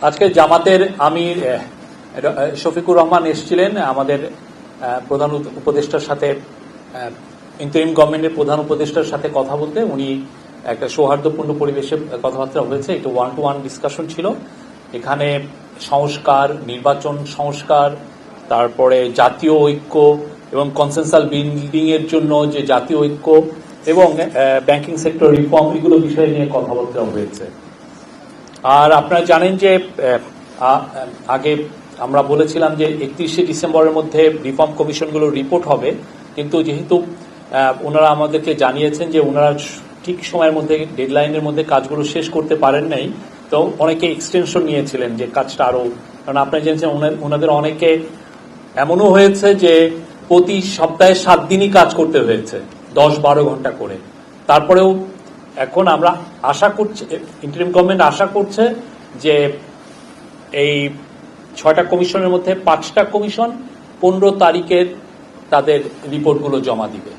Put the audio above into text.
আজকে জামাতের আমির শফিকুর রহমান এসেছিলেন আমাদের প্রধান উপদেষ্টার সাথে, ইন্টারিম গভর্নমেন্টের প্রধান উপদেষ্টার সাথে কথা বলতে। উনি একটা সৌহার্দ্যপূর্ণ পরিবেশে কথাবার্তা হয়েছে, একটু ওয়ান টু ওয়ান ডিসকাশন ছিল। এখানে সংস্কার, নির্বাচন সংস্কার, তারপরে জাতীয় ঐক্য এবং কনসেনসাস বিল্ডিং এর জন্য যে জাতীয় ঐক্য এবং ব্যাংকিং সেক্টর রিফর্ম, এগুলো বিষয় নিয়ে কথাবার্তা হয়েছে। আর আপনারা জানেন যে আগে আমরা বলেছিলাম যে 31শে ডিসেম্বরের মধ্যে রিফর্ম কমিশনগুলোর রিপোর্ট হবে, কিন্তু যেহেতু ওনারা আমাদেরকে জানিয়েছেন যে ওনারা ঠিক সময়ের মধ্যে, ডেডলাইনের মধ্যে কাজগুলো শেষ করতে পারেন নাই, তো অনেকে এক্সটেনশন নিয়েছিলেন যে কাজটা আরো, কারণ আপনারা জেনেছেন ওনাদের অনেকে এমনও হয়েছে যে প্রতি সপ্তাহে 7 দিনই কাজ করতে হয়েছে, 10-12 ঘন্টা করে। তারপরেও এখন আমরা আশা করছি, ইন্টারিম গভর্নমেন্ট আশা করছে যে এই 6টা কমিশনের মধ্যে 5টা কমিশন 15 তারিখের তাদের রিপোর্টগুলো জমা দিবে।